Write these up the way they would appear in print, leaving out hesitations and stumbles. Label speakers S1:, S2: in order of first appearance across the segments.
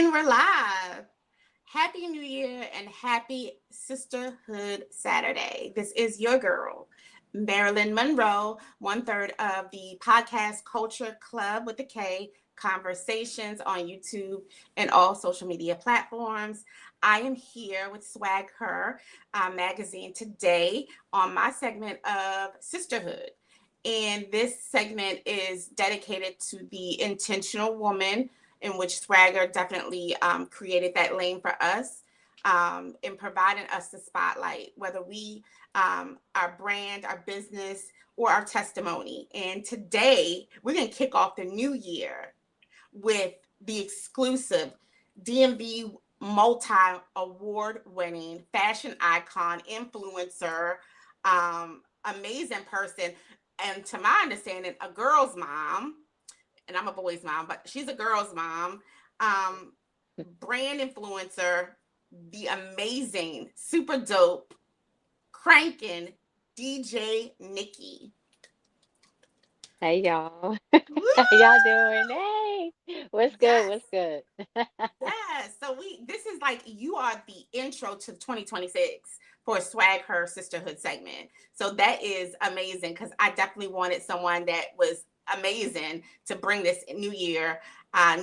S1: And we're live. Happy New Year and happy Sisterhood Saturday. This is your girl, Marilyn Monroe, one third of the podcast Culture Club with the K conversations on YouTube and all social media platforms. I am here with SwagHer magazine today on my segment of sisterhood. And this segment is dedicated to the intentional woman in which SwagHer definitely created that lane for us in providing us the spotlight, whether we, our brand, our business, or our testimony. And today, we're going to kick off the new year with the exclusive DMV multi award winning fashion icon, influencer, amazing person, and to my understanding, a girl's mom, and I'm a boy's mom, but she's a girl's mom, um, brand influencer, the amazing, super dope, cranking DeeJay Nikki.
S2: Hey y'all. How y'all
S1: Woo!
S2: doing? Hey. What's good?
S1: Yes,
S2: What's good?
S1: yes. So this is like you are the intro to 2026 for Swag Her Sisterhood segment. So that is amazing because I definitely wanted someone that was amazing to bring this new year,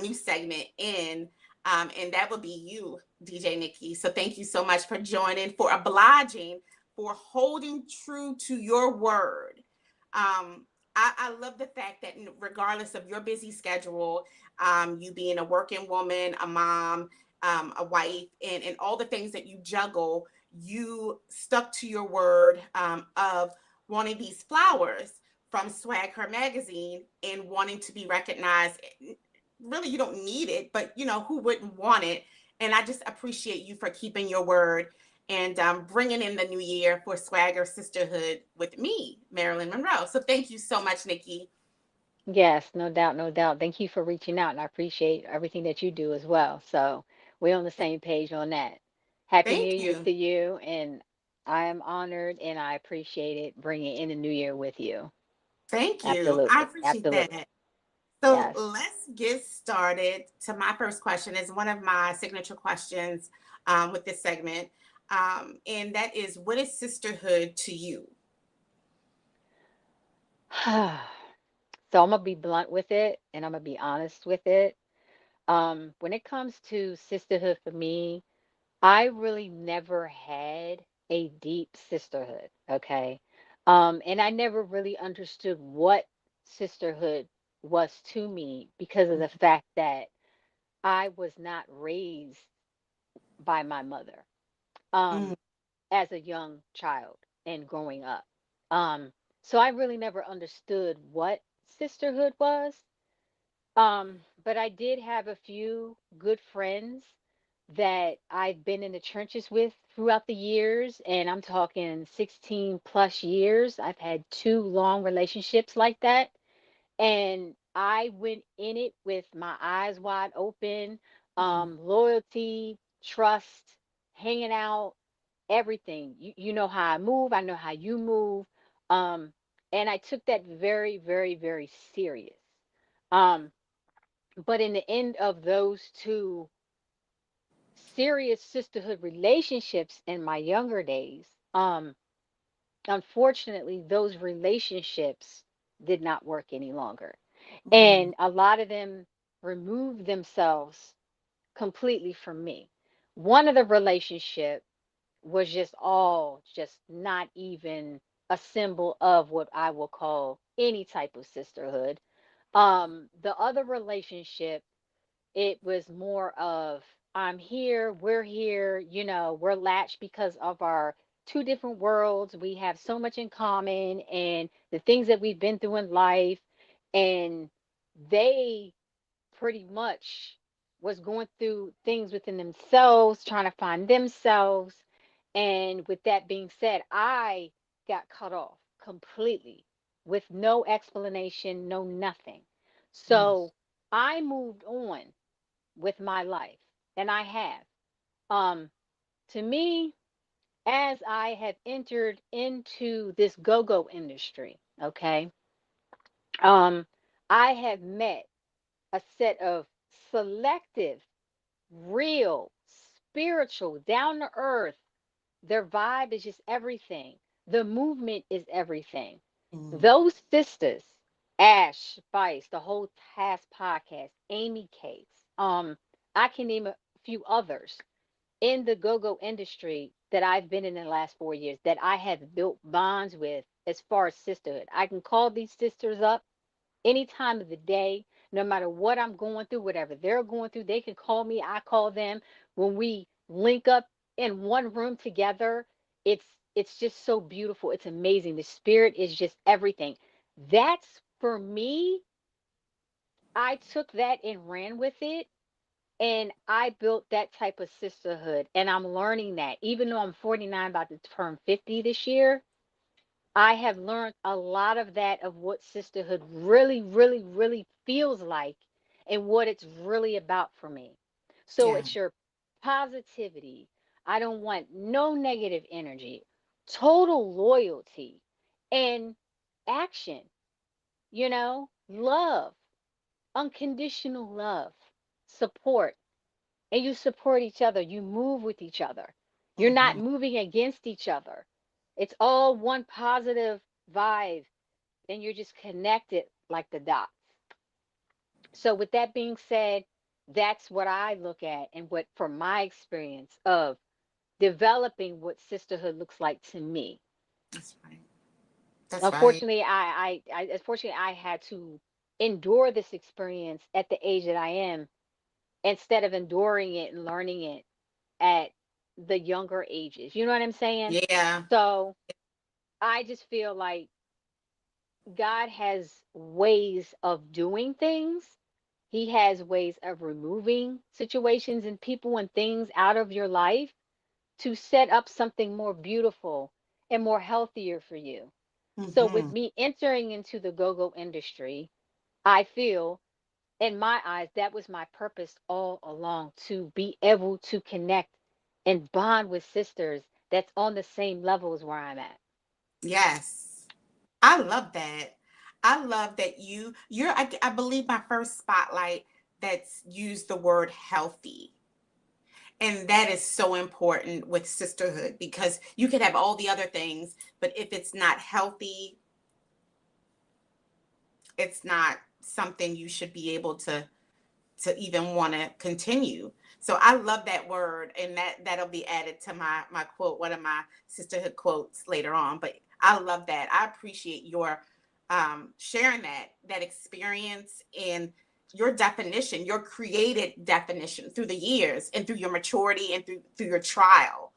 S1: new segment in. And that would be you, DJ Nikki. So thank you so much for joining, for obliging, for holding true to your word. I love the fact that regardless of your busy schedule, you being a working woman, a mom, a wife, and all the things that you juggle, you stuck to your word of wanting these flowers from Swag Her magazine and wanting to be recognized. Really, you don't need it, but who wouldn't want it? And I just appreciate you for keeping your word and bringing in the new year for Swagger Sisterhood with me, Marilyn Monroe. So thank you so much, Nikki.
S2: Yes, no doubt, no doubt. Thank you for reaching out, and I appreciate everything that you do as well. So we're on the same page on that. Happy New
S1: Thank
S2: Year
S1: you.
S2: to you, and I am honored and I appreciate it bringing in the new year with you.
S1: Thank you. I
S2: Absolutely,
S1: appreciate
S2: absolutely.
S1: that. So
S2: Yes.
S1: let's get started. To my first question is one of my signature questions with this segment, and that is, what is sisterhood to you?
S2: So I'm gonna be blunt with it, and I'm gonna be honest with it. When it comes to sisterhood for me, I really never had a deep sisterhood, okay? And I never really understood what sisterhood was to me because of the fact that I was not raised by my mother
S1: Mm,
S2: um, as a young child and growing up. Um, so I really never understood what sisterhood was. But I did have a few good friends that I've been in the trenches with throughout the years, and I'm talking 16 plus years. I've had two long relationships like that, and I went in it with my eyes wide open,
S1: mm,
S2: loyalty, trust, hanging out, everything. You know how I move, I know how you move. Um, and I took that very, very, very serious. Um, but in the end of those two serious sisterhood relationships in my younger days, unfortunately, those relationships did not work any longer.
S1: mm,
S2: And a lot of them removed themselves completely from me. One of the relationship was just all just not even a symbol of what I will call any type of sisterhood. The other relationship, it was more of I'm here, we're here, we're latched because of our two different worlds. We have so much in common and the things that we've been through in life. And they pretty much was going through things within themselves, trying to find themselves. And with that being said, I got cut off completely with no explanation, no nothing.
S1: mm,
S2: So I moved on with my life, and I have. Um, to me, as I have entered into this go-go industry, okay, um, I have met a set of selective, real, spiritual, down to earth. Their vibe is just everything. The movement is everything.
S1: Mm.
S2: Those sisters, Ash, Spice, the whole Task podcast, Amy Case, I can name a few others in the go-go industry that I've been in the last 4 years that I have built bonds with as far as sisterhood. I can call these sisters up any time of the day, no matter what I'm going through, whatever they're going through, they can call me, I call them. When we link up in one room together, it's it's just so beautiful. It's amazing. The spirit is just everything. That's for me. I took that and ran with it, and I built that type of sisterhood, and I'm learning that. Even though I'm 49, about to turn 50 this year, I have learned a lot of that, of what sisterhood really, really, really feels like and what it's really about for me. So
S1: Yeah.
S2: it's your positivity. I don't want no negative energy, total loyalty, and action, love, unconditional love, support. And you support each other, you move with each other. You're not
S1: Hmm.
S2: moving against each other. It's all one positive vibe, and you're just connected like the dots. So, with that being said, that's what I look at, and what, from my experience of developing what sisterhood looks like to me.
S1: That's right. That's right.
S2: Unfortunately, I had to endure this experience at the age that I am, instead of enduring it and learning it at the younger ages. You know what I'm saying?
S1: Yeah.
S2: So I just feel like God has ways of doing things. He has ways of removing situations and people and things out of your life to set up something more beautiful and more healthier for you. So, with
S1: Hmm.
S2: me entering into the go go industry, I feel, in my eyes, that was my purpose all along, to be able to connect and bond with sisters that's on the same level as where I'm at.
S1: Yes. I love that. I love that I believe my first spotlight that's used the word healthy. And that is so important with sisterhood, because you could have all the other things, but if it's not healthy, it's not something you should be able to even want to continue. So I love that word, and that'll be added to my quote, one of my sisterhood quotes later on. But I love that. I appreciate your sharing that experience and your definition, your created definition through the years and through your maturity and through your trial.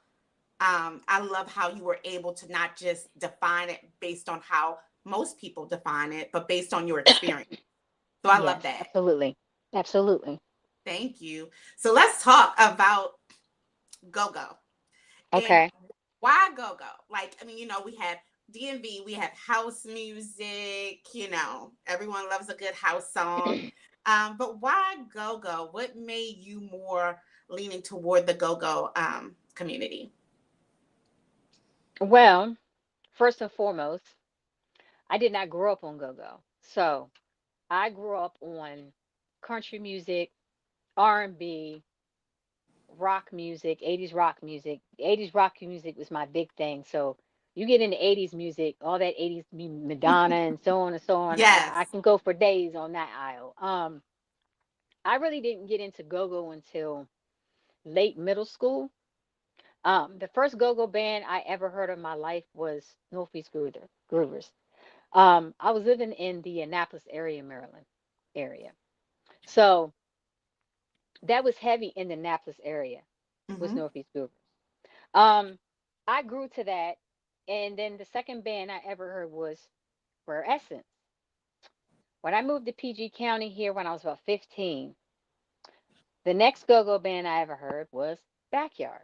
S1: I love how you were able to not just define it based on how most people define it, but based on your experience. So I love
S2: Yes,
S1: that.
S2: absolutely. Absolutely.
S1: Thank you. So let's talk about go go and
S2: Okay.
S1: why go go. Like, I mean, we have DMV, we have house music. Everyone loves a good house song. But why go go? What made you more leaning toward the go go community?
S2: Well, first and foremost, I did not grow up on go go. So I grew up on country music, R&B, rock music, 80s rock music. 80s rock music was my big thing. So you get into 80s music, all that 80s Madonna and so on and so on.
S1: Yes.
S2: I can go for days on that aisle. I really didn't get into go-go until late middle school. The first go-go band I ever heard of in my life was Northeast Groovers. I was living in the Annapolis area, Maryland area. So that was heavy in the Annapolis area, was
S1: Hmm.
S2: Northeast Groovers. Um, I grew to that, and then the second band I ever heard was Rare Essence. When I moved to PG County here when I was about 15, the next go-go band I ever heard was Backyard.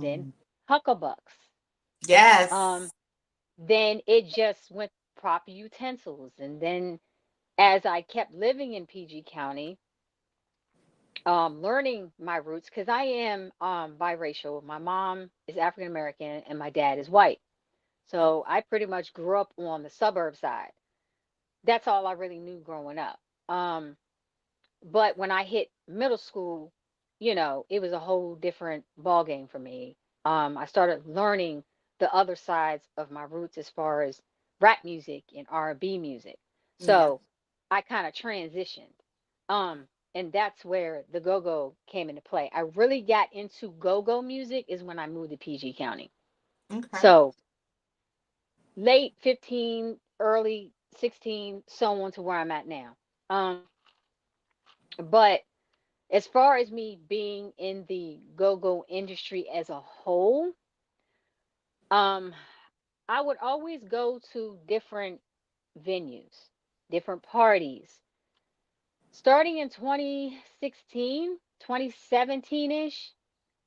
S2: Then
S1: Mm.
S2: Hucklebucks. Um,
S1: Yes.
S2: then it just went proper utensils, and then as I kept living in PG County, learning my roots, because I am biracial. My mom is African American and my dad is white. So I pretty much grew up on the suburb side. That's all I really knew growing up. Um, but when I hit middle school, it was a whole different ball game for me. I started learning the other sides of my roots as far as rap music and R&B music.
S1: Yeah.
S2: So I kind of transitioned. Um, and that's where the go-go came into play. I really got into go-go music is when I moved to PG County.
S1: Okay.
S2: So late 15, early 16, so on to where I'm at now. But as far as me being in the go-go industry as a whole, um, I would always go to different venues, different parties. Starting in 2016, 2017-ish,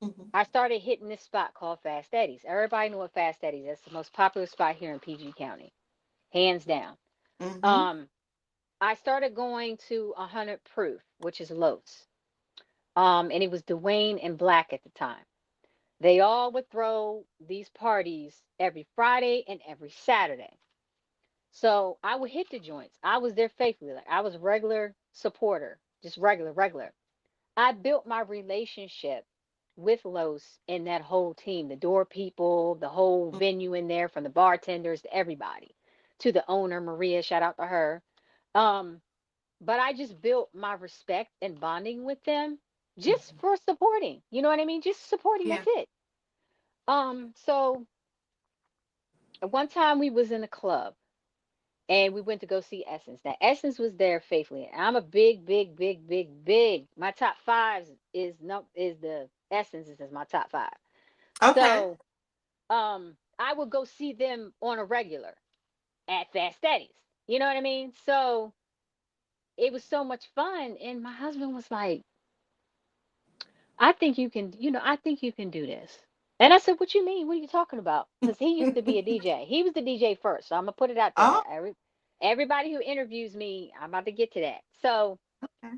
S1: Mm-hmm.
S2: I started hitting this spot called Fast Eddie's. Everybody know what Fast Eddie's is. It's the most popular spot here in PG County, hands down.
S1: Mm-hmm.
S2: Um, I started going to 100 Proof, which is Los. And it was Dwayne and Black at the time. They all would throw these parties every Friday and every Saturday. So I would hit the joints. I was there faithfully. Like I was a regular supporter, just regular, regular. I built my relationship with Los and that whole team, the door people, the whole venue in there, from the bartenders to everybody, to the owner, Maria, shout out to her. Um, but I just built my respect and bonding with them just
S1: Mm-hmm.
S2: for supporting. You know what I mean? Just supporting,
S1: Yeah.
S2: that's it. So one time we was in a club and we went to go see Essence. Now Essence was there faithfully. I'm a big, big, big, big, big. My top fives is no is the Essence is my top five.
S1: Okay.
S2: So I would go see them on a regular at Fast Eddie's. You know what I mean? So it was so much fun. And my husband was like, I think you can, I think you can do this. And I said, what you mean? What are you talking about? Because he used to be a DJ. He was the DJ first. So I'm gonna put it out there.
S1: Oh,
S2: Everybody who interviews me, I'm about to get to that. So
S1: okay.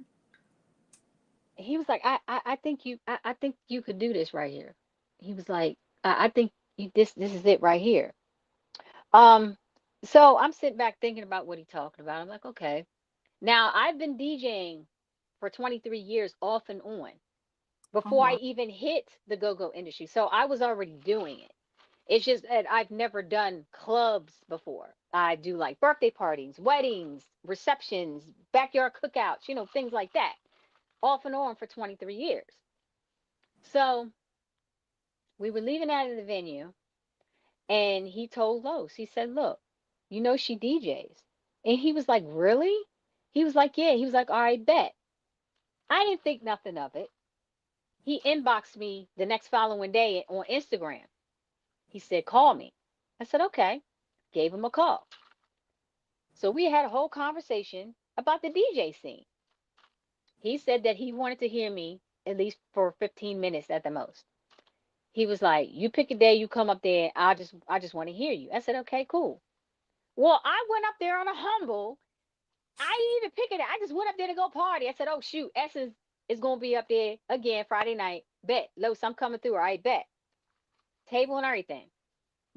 S2: he was like, I think you could do this right here. He was like, I think this is it right here. Um, so I'm sitting back thinking about what he's talking about. I'm like, okay. Now I've been DJing for 23 years off and on
S1: Oh,
S2: before I
S1: wow.
S2: even hit the go-go industry. So I was already doing it. It's just that I've never done clubs before. I do like birthday parties, weddings, receptions, backyard cookouts, things like that, off and on for 23 years. So we were leaving out of the venue, and he told Los, he said, look, she DJs. And he was like, really? He was like, yeah. He was like, all right, bet. I didn't think nothing of it. He inboxed me the next following day on Instagram. He said, call me. I said, okay. Gave him a call. So we had a whole conversation about the DJ scene. He said that he wanted to hear me at least for 15 minutes at the most. He was like, you pick a day, you come up there, I just want to hear you. I said, okay, cool. Well, I went up there on a humble. I didn't even pick it. I just went up there to go party. I said, oh shoot, Essence is gonna be up there again Friday night. Bet. Los, I'm coming through. All right, bet. Table and everything.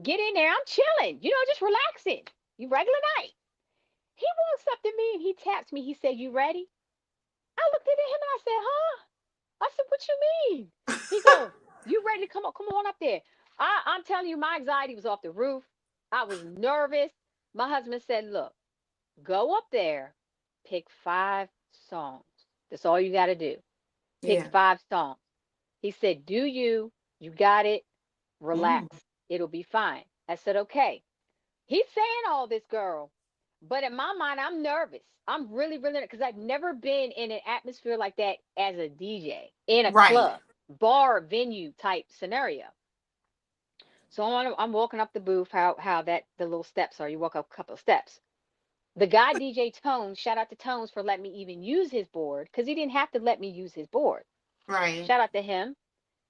S2: Get in there. I'm chilling, just relaxing. You regular night. He walks up to me and he taps me. He said, you ready? I looked at him and I said, huh? I said, what you mean? He go, you ready to come on up there? I'm telling you, my anxiety was off the roof. I was nervous. My husband said, look, go up there, pick 5 songs. That's all you got to do. Pick
S1: Yeah.
S2: 5 songs. He said, do you? You got it.
S1: Mm.
S2: Relax. It'll be fine. I said, okay. He's saying all this, girl. But in my mind, I'm nervous. I'm really, really, because I've never been in an atmosphere like that as a DJ in a
S1: Right.
S2: club, bar, venue type scenario. So I'm walking up the booth, how that the little steps are. You walk up a couple of steps. The guy DJ Tones, shout out to Tones for letting me even use his board because he didn't have to let me use his board.
S1: Right.
S2: Shout out to him.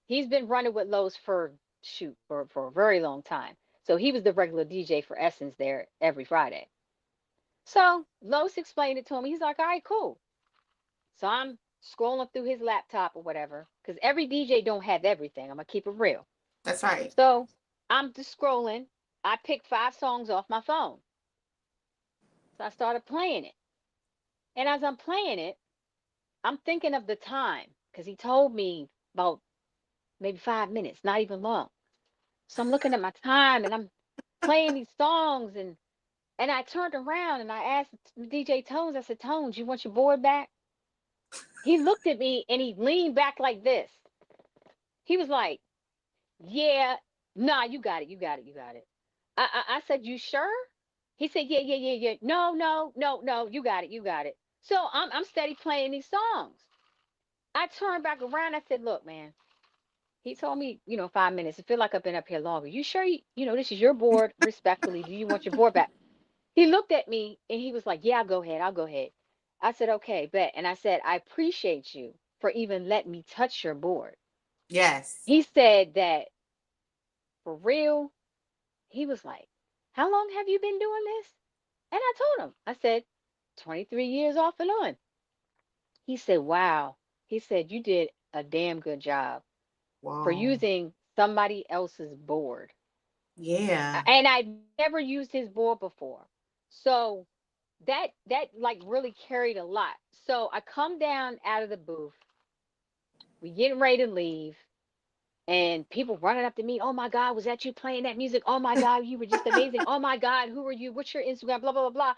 S2: He's been running with Lowe's for shoot for a very long time. So he was the regular DJ for Essence there every Friday. So Lowe's explained it to him. He's like, all right, cool. So I'm scrolling through his laptop or whatever because every DJ don't have everything. I'm gonna keep it real.
S1: That's right.
S2: So I'm just scrolling. I picked 5 songs off my phone. So I started playing it. And as I'm playing it, I'm thinking of the time. because he told me about maybe 5 minutes, not even long. So I'm looking at my time and I'm playing these songs, and I turned around and I asked DJ Tones, I said, Tones, you want your board back? He looked at me and he leaned back like this. He was like, yeah, nah, you got it, you got it, you got it. I said, you sure? He said, yeah, yeah, yeah, yeah. No, no, no, no, you got it, you got it. So I'm steady playing these songs. I turned back around. I said, look, man, he told me, 5 minutes. I feel like I've been up here longer. You sure this is your board? Respectfully, do you want your board back? He looked at me and he was like, yeah, I'll go ahead. I'll go ahead. I said, okay, bet. And I said, I appreciate you for even letting me touch your board.
S1: Yes.
S2: He said that for real. He was like, how long have you been doing this? And I told him, I said, 23 years off and on. He said, wow. He said, you did a damn good job for
S1: Whoa.
S2: using somebody else's board.
S1: Yeah.
S2: And I've never used his board before. So that like really carried a lot. So I come down out of the booth. We getting ready to leave. And people running up to me, oh my God, was that you playing that music? Oh my God, you were just amazing. Oh my God, who are you? What's your Instagram? Blah, blah, blah, blah.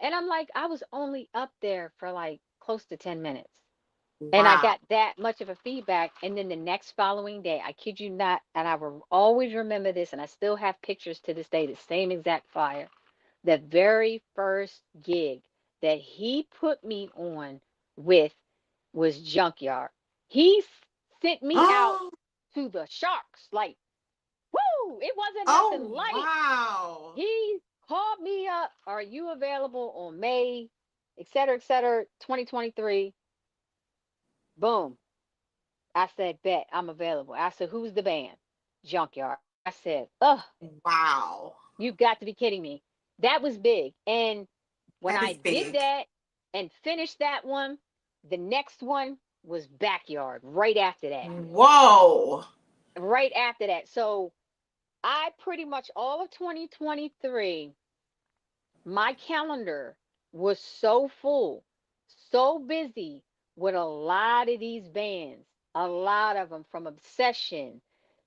S2: And I'm like, I was only up there for like close to 10 minutes. And I
S1: Wow.
S2: got that much of a feedback. And then the next following day, I kid you not, and I will always remember this, and I still have pictures to this day, the same exact flyer. The very first gig that he put me on with was Junkyard. He sent me out
S1: Oh,
S2: to the Sharks. Like, woo! It wasn't nothing
S1: oh,
S2: light.
S1: wow.
S2: He called me up. Are you available on May, et cetera, 2023? Boom. I said, bet I'm available. I said, who's the band? Junkyard. I said, oh,
S1: Wow.
S2: you got to be kidding me. That was big. And when
S1: That
S2: I
S1: is
S2: did
S1: big.
S2: that and finished that one, the next one was Backyard right after that.
S1: Whoa.
S2: Right after that. So I pretty much all of 2023, my calendar was so full, so busy with a lot of these bands, a lot of them from Obsession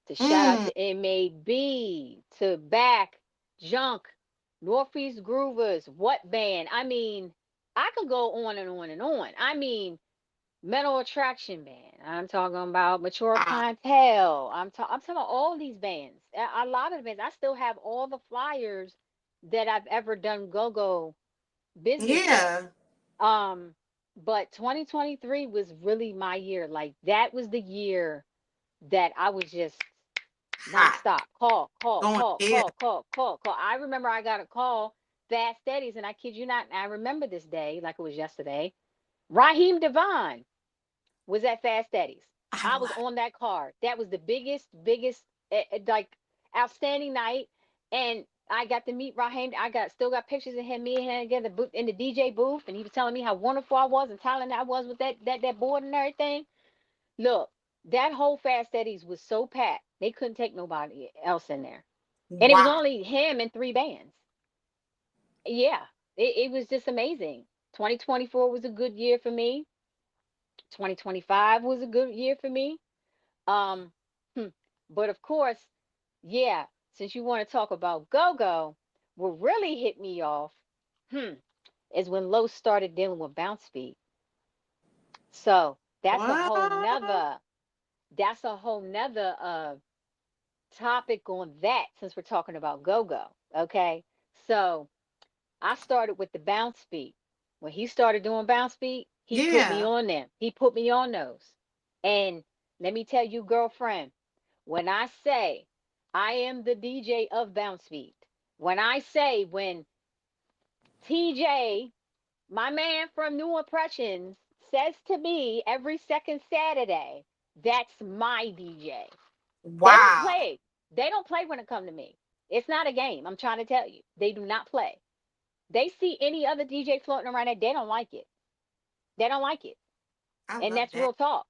S2: to shout out
S1: Mm.
S2: to MAB to Back, Junk, Northeast Groovers, What Band. I mean, I could go on and on and on. I mean, Mental Attraction Band. I'm talking about Mature
S1: Wow.
S2: Clientele. I'm talking about all these bands. A lot of the bands. I still have all the flyers that I've ever done go-go business with.
S1: Yeah.
S2: Um, but 2023 was really my year. Like that was the year that I was just
S1: Hot.
S2: nonstop. Call, call,
S1: Going
S2: call,
S1: in.
S2: call, call, call, call. I remember I got a call, Fast Steadies, and I kid you not, and I remember this day like it was yesterday. Raheem Devon was at Fast Steadies.
S1: I
S2: I was
S1: love.
S2: on that card. That was the biggest, like outstanding night. And I got to meet Raheem. I got still got pictures of him, me and him together in the DJ booth, and he was telling me how wonderful I was and talented I was with that board and everything. Look, that whole Fast Steadies was so packed they couldn't take nobody else in there, and it was
S1: Wow.
S2: only him and three bands. Yeah, it was just amazing. 2024 was a good year for me. 2025 was a good year for me. Um, hmm, but of course, yeah, since you want to talk about go-go, what really hit me off, hmm, is when Los started dealing with bounce beat. So
S1: What?
S2: that's a whole nother topic on that since we're talking about go-go. Okay. So I started with the bounce beat. When he started doing bounce beat, he put me
S1: Yeah.
S2: on them. He put me on those. And let me tell you, girlfriend, when I say I am the DJ of bounce beat, when I say when TJ, my man from New Impressions, says to me every second Saturday, that's my DJ. They don't
S1: Wow.
S2: play. They don't play when it come to me. It's not a game. I'm trying to tell you. They do not play. They see any other DJ floating around there, they don't like it. They don't like it.
S1: I
S2: And
S1: love
S2: that's
S1: that.
S2: real talk.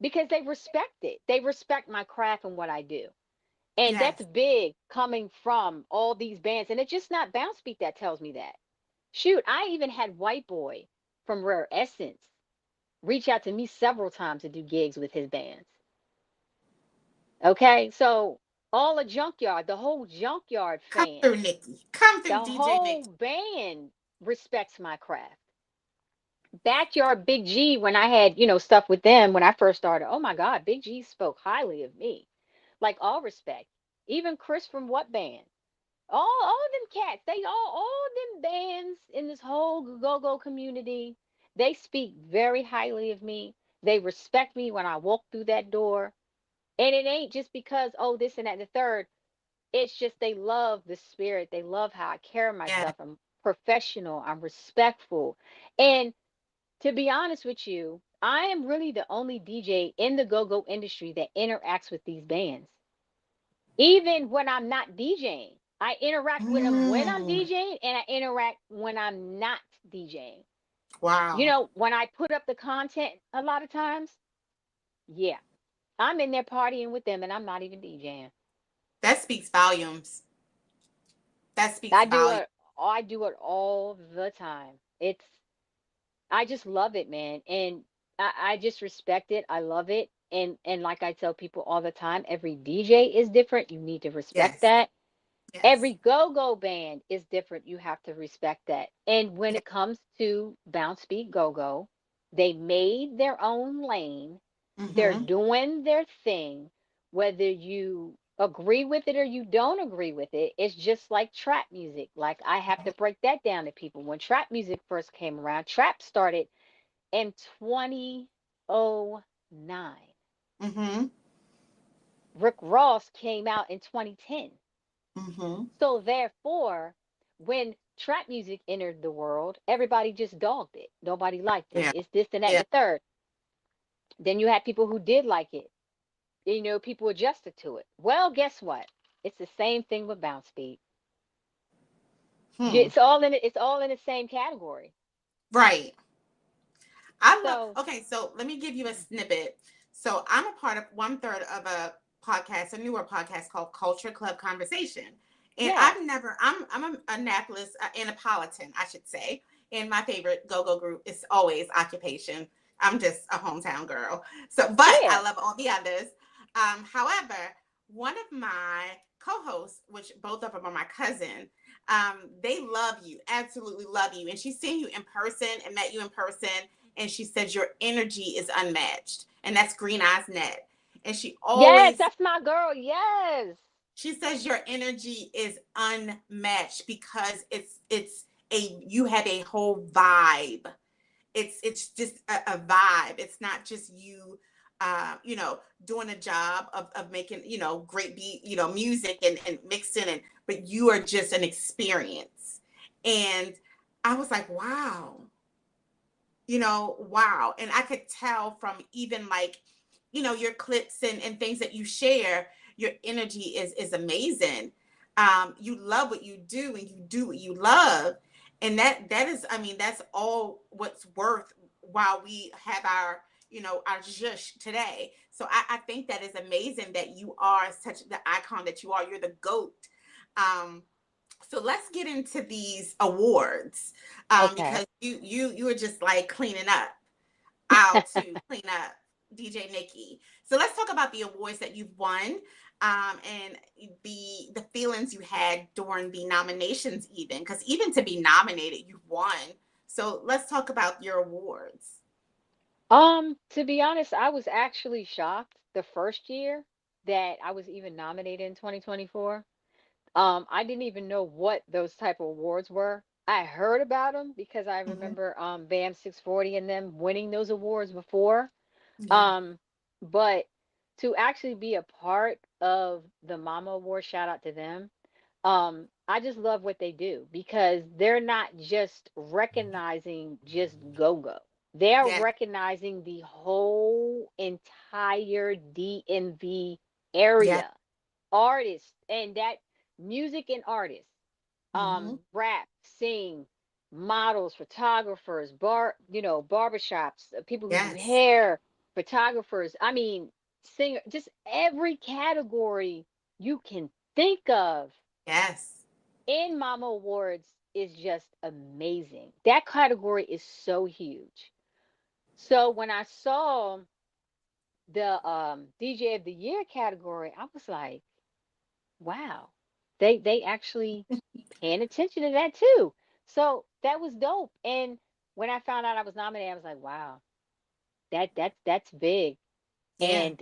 S2: Because they respect it. They respect my craft and what I do. And that's
S1: Yes.
S2: big coming from all these bands. And it's just not bounce beat that tells me that. Shoot, I even had White Boy from Rare Essence reach out to me several times to do gigs with his bands. Okay, so all the junkyard, the whole junkyard
S1: Come through,
S2: fans,
S1: Nikki. Come
S2: the
S1: through, DJ
S2: whole
S1: Nikki.
S2: band respects my craft. Backyard Big G, when I had, stuff with them when I first started, oh my God, Big G spoke highly of me. Like all respect. Even Chris from What Band. All them cats, they all them bands in this whole go-go community, they speak very highly of me. They respect me when I walk through that door. And it ain't just because, oh, this and that and the third. It's just they love the spirit. They love how I carry
S1: Yeah.
S2: myself. I'm professional. I'm respectful. And to be honest with you, I am really the only DJ in the go-go industry that interacts with these bands. Even when I'm not DJing, I interact with them when I'm
S1: Mm,
S2: DJing and I interact when I'm not DJing.
S1: wow.
S2: When I put up the content a lot of times, yeah, I'm in there partying with them and I'm not even DJing.
S1: That speaks volumes. That speaks
S2: I do
S1: volumes.
S2: it I do it all the time. I just love it, man. And I just respect it. I love it. And like I tell people all the time, every DJ is different. You need to respect
S1: Yes.
S2: that.
S1: Yes.
S2: Every go-go band is different. You have to respect that. And when
S1: Yeah.
S2: it comes to bounce beat go-go, they made their own lane. They're
S1: Mm-hmm.
S2: doing their thing. Whether you agree with it or you don't agree with it, it's just like trap music. Like I have to break that down to people. When trap music first came around, trap started in 2009.
S1: Mm-hmm.
S2: Rick Ross came out in 2010.
S1: Mm-hmm.
S2: So therefore, when trap music entered the world, everybody just dogged it. Nobody liked it.
S1: Yeah.
S2: It's this and that and
S1: Yeah.
S2: the third. Then you had people who did like it. People adjusted to it. Well, guess what? It's the same thing with bounce beat.
S1: Hmm.
S2: It's all in the same category.
S1: Right. I love,
S2: So
S1: okay, so let me give you a snippet. So I'm a part of one third of a podcast, a newer podcast called Culture Club Conversation. And
S2: yeah,
S1: I'm a Annapolis, Annapolitan, I should say. And my favorite go-go group is always Occupation. I'm just a hometown girl. So, but I
S2: yeah,
S1: love all the others. However, one of my co-hosts, which both of them are my cousin, they love you, absolutely love you. And she's seen you in person and met you in person, and she says your energy is unmatched, and that's Green Eyes Net. And
S2: yes, that's my girl. Yes,
S1: she says your energy is unmatched because it's a you have a whole vibe. It's just a vibe. It's not just you doing a job of making, great beat, music and mixing, and but you are just an experience. And I was like, wow, wow. And I could tell from even like, your clips and things that you share, your energy is amazing. You love what you do and you do what you love. And that is, I mean, that's all what's worth while we have our zhush today. So I think that is amazing that you are such the icon that you are. You're the GOAT. Um, so let's get into these awards,
S2: okay,
S1: because you were just like cleaning up out to clean up, DJ Nikki. So let's talk about the awards that you've won, and the feelings you had during the nominations, even because even to be nominated, you've won. So let's talk about your awards.
S2: to be honest, I was actually shocked the first year that I was even nominated in 2024. I didn't even know what those type of awards were. I heard about them because I
S1: Mm-hmm.
S2: remember Bam 640 and them winning those awards before.
S1: Yeah.
S2: Um, but to actually be a part of the Mama Award, shout out to them. I just love what they do because they're not just recognizing just go-go. They're
S1: Yes.
S2: recognizing the whole entire DMV
S1: Yes.
S2: area, artists, and that music and artists,
S1: Mm-hmm.
S2: rap, sing, models, photographers, barbershops, people who do
S1: Yes.
S2: hair, photographers. I mean, singer, just every category you can think of
S1: Yes.
S2: in Mama Awards is just amazing. That category is so huge. So when I saw the DJ of the Year category, I was like, wow, they actually paying attention to that too. So that was dope. And when I found out I was nominated, I was like, wow, that's big.
S1: Yeah.
S2: And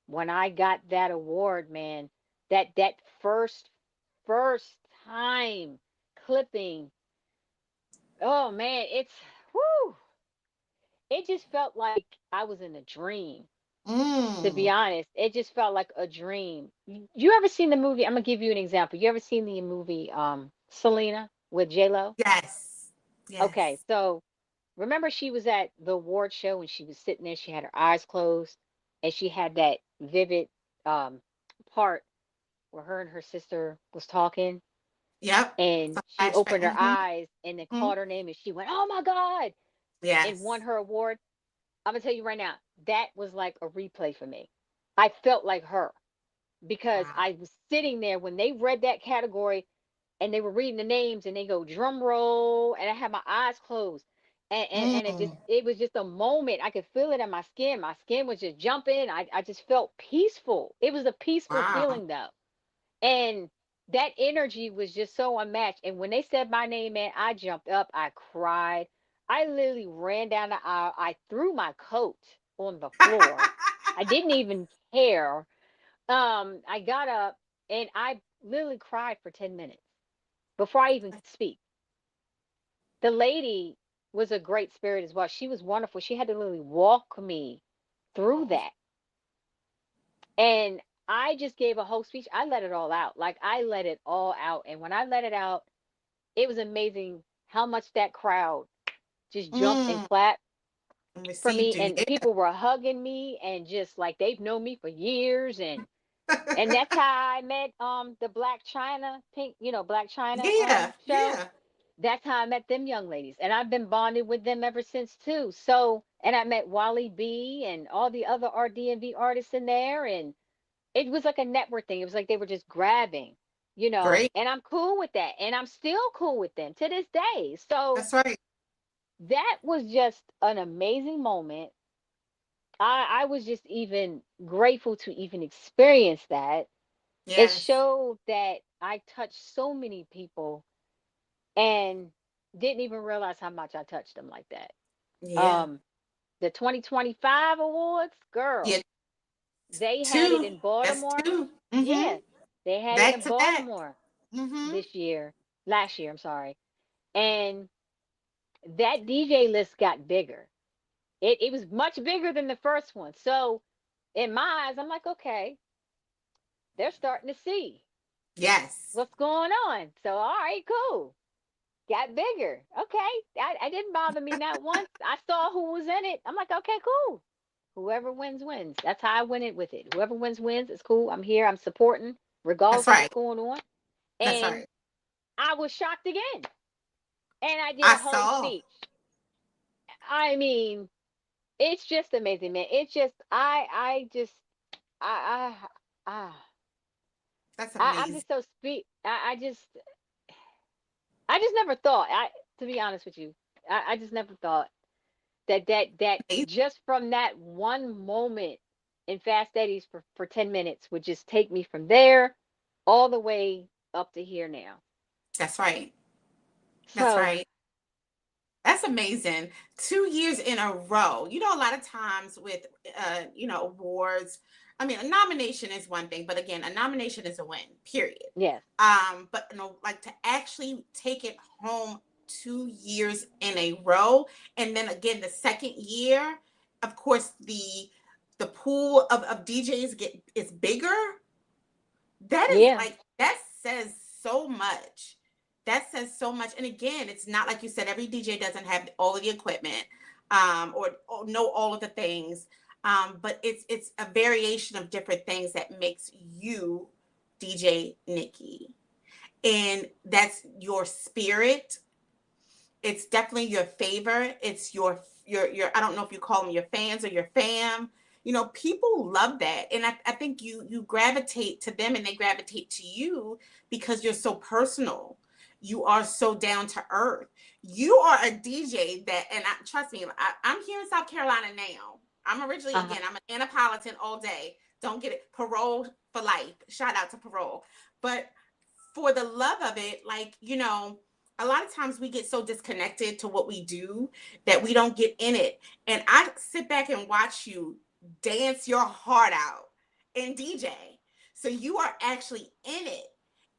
S2: when I got that award, man, that first time clipping, oh man, it's whoo, it just felt like I was in a dream. To be
S1: Mm.
S2: honest, it just felt like a dream. You ever seen the movie? I'm gonna give you an example. You ever seen the movie Selena with J Lo?
S1: Yes.
S2: Okay,
S1: Yes.
S2: so remember she was at the award show and she was sitting there, she had her eyes closed, and she had that vivid um part where her and her sister was talking,
S1: Yep.
S2: and
S1: It's a
S2: she
S1: flashback.
S2: opened her
S1: Mm-hmm.
S2: eyes and then
S1: Hmm.
S2: called her name and she went, "Oh my God," and won
S1: Yes.
S2: her award. I'm gonna tell you right now, that was like a replay for me. I felt like her because
S1: Wow.
S2: I was sitting there when they read that category and they were reading the names and they go drum roll and I had my eyes closed. And
S1: Mm.
S2: it was just a moment. I could feel it in my skin. My skin was just jumping. I just felt peaceful. It was a peaceful
S1: Wow.
S2: feeling though. And that energy was just so unmatched. And when they said my name, man, I jumped up, I cried. I literally ran down the aisle. I threw my coat on the floor. I didn't even care. I got up and I literally cried for 10 minutes before I even could speak. The lady was a great spirit as well. She was wonderful. She had to literally walk me through
S1: Oh,
S2: that. And I just gave a whole speech. I let it all out. Like I let it all out. And when I let it out, it was amazing how much that crowd just jumped and
S1: mm.
S2: clapped for
S1: Received
S2: me.
S1: you.
S2: And people were hugging me and just like they've known me for years. And that's how I met the Black China Pink, Black China
S1: Yeah.
S2: show.
S1: Yeah.
S2: That's how I met them young ladies. And I've been bonded with them ever since too. So, and I met Wally B and all the other RD&B artists in there, and it was like a network thing. It was like they were just grabbing,
S1: Great.
S2: and I'm cool with that. And I'm still cool with them to this day. So
S1: That's right.
S2: that was just an amazing moment. I was just even grateful to even experience that. It
S1: Yes.
S2: showed that I touched so many people and didn't even realize how much I touched them like that.
S1: Yeah.
S2: Um, the 2025 awards,
S1: Yeah.
S2: girl, they had it
S1: Two.
S2: in
S1: That's
S2: Baltimore.
S1: two. Mm-hmm.
S2: Yeah, they had it
S1: Back
S2: in
S1: to back.
S2: Baltimore
S1: Mm-hmm.
S2: this year, last year, I'm sorry. And that DJ list got bigger. It was much bigger than the first one. So in my eyes, I'm like, okay, they're starting to see
S1: Yes.
S2: what's going on. So all right, cool. Got bigger. Okay. I didn't bother me not once. I saw who was in it. I'm like, okay, cool. Whoever wins, wins. That's how I went in with it. Whoever wins, wins. It's cool. I'm here. I'm supporting,
S1: That's
S2: regardless of what's
S1: right.
S2: going on.
S1: That's
S2: And
S1: right.
S2: I was shocked again. And I did
S1: I
S2: a whole
S1: saw.
S2: speech. I mean, it's just amazing, man. It's just I just I
S1: That's
S2: I'm
S1: amazing.
S2: just so I just never thought. To be honest with you, I just never thought that
S1: Amazing.
S2: just from that one moment in Fast Eddie's for 10 minutes would just take me from there all the way up to here now.
S1: That's right. That's
S2: So
S1: right. That's amazing. 2 years in a row. A lot of times with awards, I mean, a nomination is one thing, but again, a nomination is a win, period.
S2: yes,
S1: But like to actually take it home 2 years in a row, and then again the second year, of course, the pool of DJs is bigger. That is
S2: yeah,
S1: like that says so much. That says so much. And again, it's not like you said, every DJ doesn't have all of the equipment, or know all of the things. But it's a variation of different things that makes you DJ Nikki. And that's your spirit. It's definitely your favor. It's your I don't know if you call them your fans or your fam. People love that. And I think you gravitate to them and they gravitate to you because you're so personal. You are so down to earth. You are a DJ that, and trust me, I'm here in South Carolina now. I'm originally,
S2: Uh-huh.
S1: again, I'm an Annapolitan all day. Don't get it. Parole for life. Shout out to Parole. But for the love of it, like, a lot of times we get so disconnected to what we do that we don't get in it. And I sit back and watch you dance your heart out and DJ. So you are actually in it.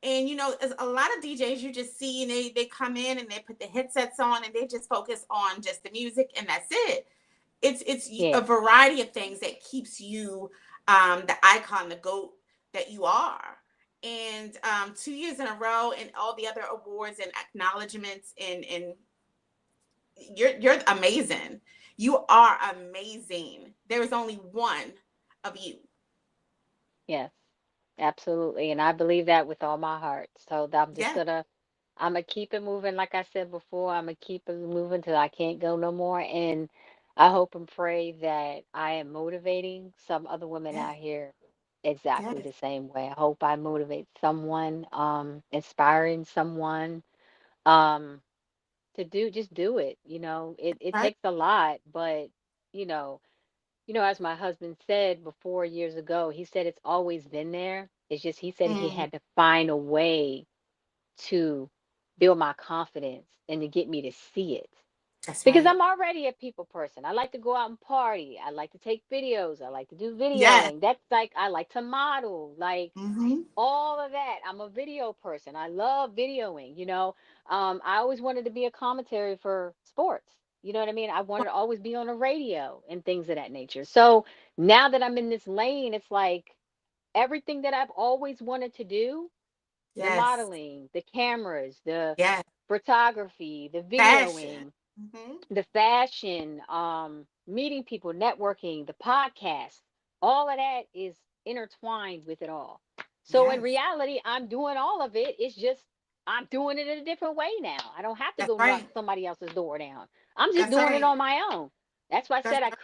S1: And as a lot of DJs you just see, and they come in and they put the headsets on and they just focus on just the music and that's it. It's a
S2: Yeah.
S1: variety of things that keeps you the icon, the GOAT that you are. And 2 years in a row and all the other awards and acknowledgments, and you're amazing. You are amazing. There is only one of you.
S2: Yes. Absolutely. And I believe that with all my heart. So
S1: Yeah.
S2: I'm gonna keep it moving. Like I said before, I'm gonna keep it moving till I can't go no more. And I hope and pray that I am motivating some other women
S1: Yes.
S2: out here exactly
S1: Yes.
S2: the same way. I hope I motivate someone, inspiring someone, um, to just do it. It
S1: Right.
S2: takes a lot, but you know, as my husband said before years ago, he said it's always been there. It's just he said he
S1: Mm,
S2: had to find a way to build my confidence and to get me to see it.
S1: that's
S2: Because
S1: right.
S2: I'm already a people person. I like to go out and party. I like to take videos. I like to do
S1: Yes.
S2: videoing. That's like I like to model. Like
S1: Mm-hmm.
S2: all of that. I'm a video person. I love videoing, I always wanted to be a commentary for sports. You know what I mean? I wanted to always be on the radio and things of that nature. So now that I'm in this lane, it's like everything that I've always wanted to do, the
S1: Yes.
S2: modeling, the cameras, the
S1: Yes.
S2: photography, the
S1: Fashion.
S2: videoing,
S1: Mm-hmm.
S2: the fashion, meeting people, networking, the podcast, all of that is intertwined with it all. So in
S1: Yes.
S2: reality, I'm doing all of it. It's just I'm doing it in a different way now. I don't have to
S1: That's
S2: go knock
S1: right.
S2: somebody else's door down. I'm just
S1: That's
S2: doing it
S1: right.
S2: on my own. That's why I
S1: That's
S2: said
S1: right.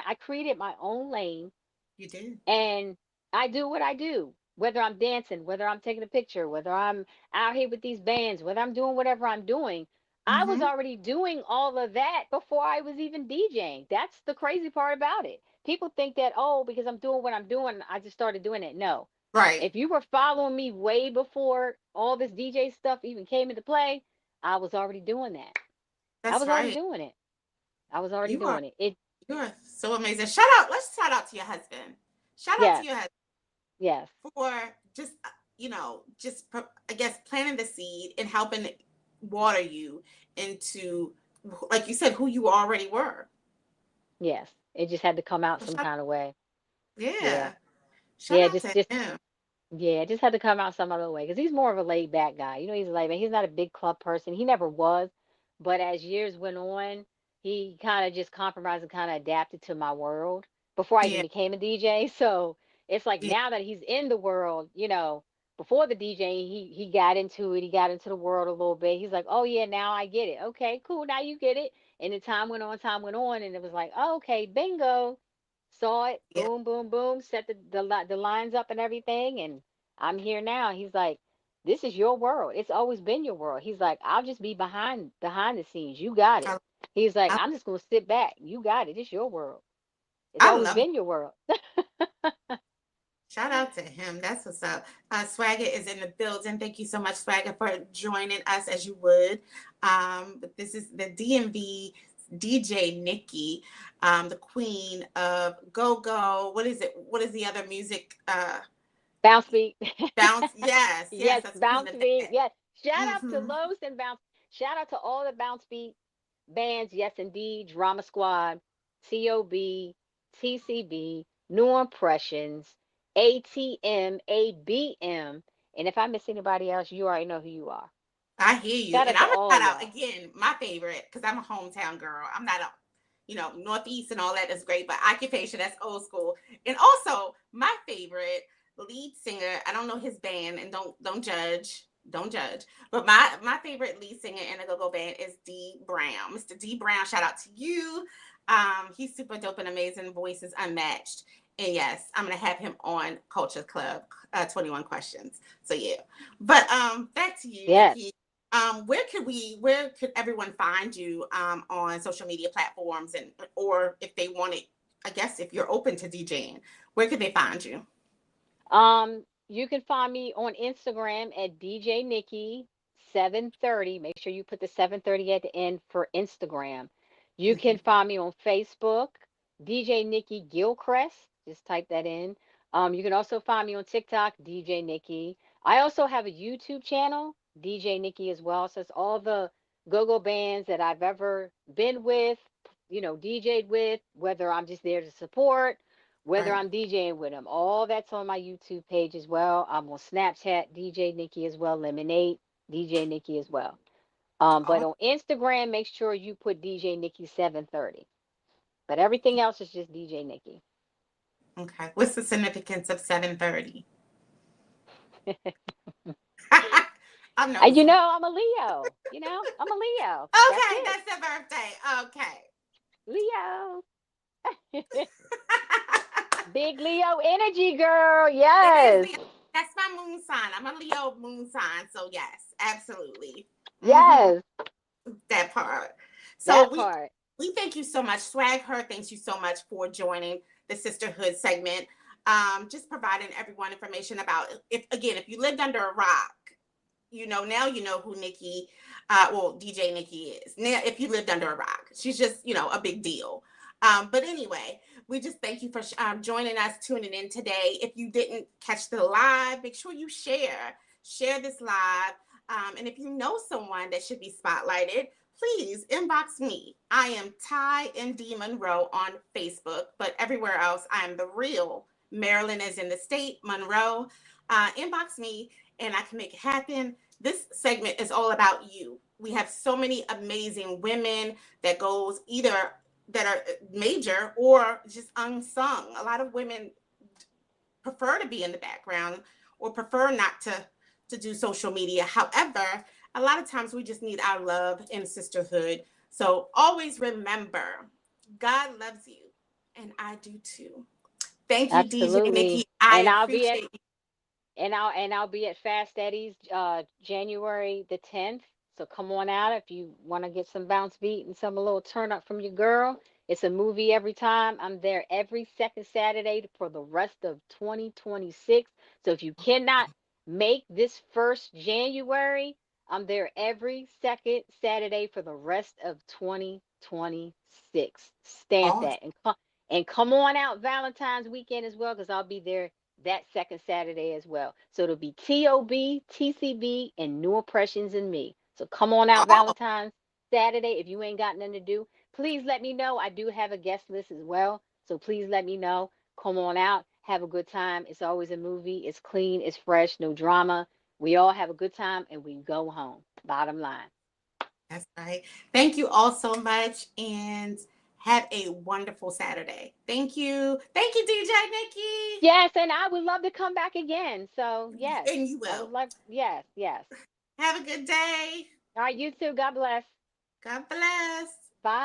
S2: I created my own lane,
S1: You did.
S2: and I do what I do. Whether I'm dancing, whether I'm taking a picture, whether I'm out here with these bands, whether I'm doing whatever I'm doing, I was
S1: Mm-hmm.
S2: already doing all of that before I was even DJing. That's the crazy part about it. People think that, oh, because I'm doing what I'm doing, I just started doing it. No.
S1: Right.
S2: If you were following me way before all this DJ stuff even came into play, I was already doing that. I
S1: That's
S2: was already
S1: right.
S2: doing it. I was already
S1: You are
S2: doing it. It
S1: you are so amazing. Shout out. Let's shout out to your husband. Shout out to
S2: Yes,
S1: your husband
S2: yes,
S1: for just just I guess planting the seed and helping water you into, like you said, who you already were.
S2: yes. It just had to come out
S1: So
S2: some kind of way. Yeah.
S1: yeah. Shout
S2: Yeah,
S1: out
S2: just
S1: to
S2: just
S1: him.
S2: yeah, it just had to come out some other way because he's more of a laid back guy. He's a laid back. He's not a big club person. He never was, but as years went on, he kind of just compromised and kind of adapted to my world before I even
S1: Yeah.
S2: became a DJ. So it's like
S1: Yeah.
S2: now that he's in the world, before the DJ, he got into it. He got into the world a little bit. He's like, oh yeah, now I get it. Okay, cool. Now you get it. And the time went on, and it was like, oh, okay, bingo. Saw it,
S1: Yeah.
S2: boom, boom, boom, set the lines up and everything, and I'm here now. He's like, this is your world. It's always been your world. He's like, I'll just be behind the scenes. You got it.
S1: I,
S2: He's like,
S1: I,
S2: I'm just gonna sit back. You got it. It's your world. It's
S1: I
S2: always
S1: love it.
S2: been your world.
S1: Shout out to him. That's what's up. SwagHer is in the building. Thank you so much, SwagHer, for joining us as you would. But this is the DMV DJ Nikki, the queen of go go. What is it? What is the other music?
S2: Bounce beat.
S1: Bounce. Yes, yes,
S2: Yes,
S1: that's queen
S2: bounce
S1: of
S2: beat.
S1: that.
S2: Yes. Shout out to
S1: Mm-hmm.
S2: Los and Bounce. Shout out to all the bounce beat bands. Yes, indeed. Drama Squad, COB, TCB, New Impressions, ATM, ABM. And if I miss anybody else, you already know who you are.
S1: I hear you.
S2: Shout
S1: And
S2: out to
S1: I'm gonna
S2: all
S1: shout out
S2: y'all.
S1: again my favorite because I'm a hometown girl. I'm not a Northeast and all that is great, but occupation, that's old school. And also my favorite lead singer, I don't know his band, and don't judge. Don't judge. But my favorite lead singer in the go-go band is D Brown. Mr. D Brown, shout out to you. He's super dope and amazing, voice is unmatched. And yes, I'm gonna have him on Culture Club, 21 Questions. So yeah. But back to you,
S2: Yes.
S1: Nikki. where could everyone find you on social media platforms, and or if they want it, I guess if you're open to DJing, where could they find you?
S2: You can find me on Instagram at DJ Nikki 730. Make sure you put the 730 at the end for Instagram. You can
S1: Mhm.
S2: find me on Facebook, DJ Nikki Gilchrist. Just type that in. You can also find me on TikTok, DJ Nikki. I also have a YouTube channel, DJ Nikki as well. So it's all the go-go bands that I've ever been with, DJ'd with, whether I'm just there to support, whether
S1: Right.
S2: I'm DJing with them. All that's on my YouTube page as well. I'm on Snapchat, DJ Nikki as well, Lemonade, DJ Nikki as well. But
S1: Oh,
S2: on Instagram, make sure you put DJ Nikki 730. But everything else is just DJ Nikki.
S1: okay. What's the significance of 7:30? I'm nosy.
S2: I'm a Leo. I'm a Leo. That's
S1: Okay,
S2: it.
S1: that's the birthday. Okay.
S2: Leo. Big Leo energy, girl.
S1: It is
S2: Yes.
S1: Leo. That's my moon sign. I'm a Leo moon sign. So yes, absolutely. Hmm.
S2: Yes.
S1: That part. So
S2: That
S1: we
S2: part.
S1: we thank you so much. SwagHer, thanks you so much for joining the Sisterhood segment. Just providing everyone information about, if you lived under a rock, now you know who Nikki, DJ Nikki is. Now, if you lived under a rock, she's just, a big deal. But anyway, we just thank you for joining us, tuning in today. If you didn't catch the live, make sure you share this live. And if you know someone that should be spotlighted, please inbox me. I am Ty MD Monroe on Facebook, but everywhere else, I am the real Maryland, as in the state, Monroe. Inbox me and I can make it happen. This segment is all about you. We have so many amazing women that goes either that are major or just unsung. A lot of women prefer to be in the background or prefer not to do social media. However, a lot of times we just need our love and sisterhood. So always remember, God loves you, and I do too. Thank you, DJ Nikki.
S2: Absolutely.
S1: I
S2: And I'll be at
S1: appreciate you.
S2: I'll be at Fast Eddie's January the 10th. So come on out if you want to get some bounce beat and some a little turn up from your girl. It's a movie every time. I'm there every second Saturday for the rest of 2026. So if you cannot make this first January, I'm there every second Saturday for the rest of 2026. Stamp
S1: Awesome.
S2: that and come on out Valentine's weekend as well because I'll be there that second Saturday as well. So it'll be TOB, TCB, and New Impressions and me. So come on out
S1: Oh,
S2: Valentine's Saturday if you ain't got nothing to do. Please let me know. I do have a guest list as well. So please let me know. Come on out. Have a good time. It's always a movie. It's clean. It's fresh. No drama. We all have a good time and we go home. Bottom line.
S1: that's right. Thank you all so much and have a wonderful Saturday. Thank you. Thank you, DJ Nikki.
S2: Yes, and I would love to come back again. So, yes,
S1: And you
S2: I would
S1: will.
S2: love, yes, yes.
S1: Have a good day.
S2: All right, you too. God bless.
S1: God bless.
S2: Bye.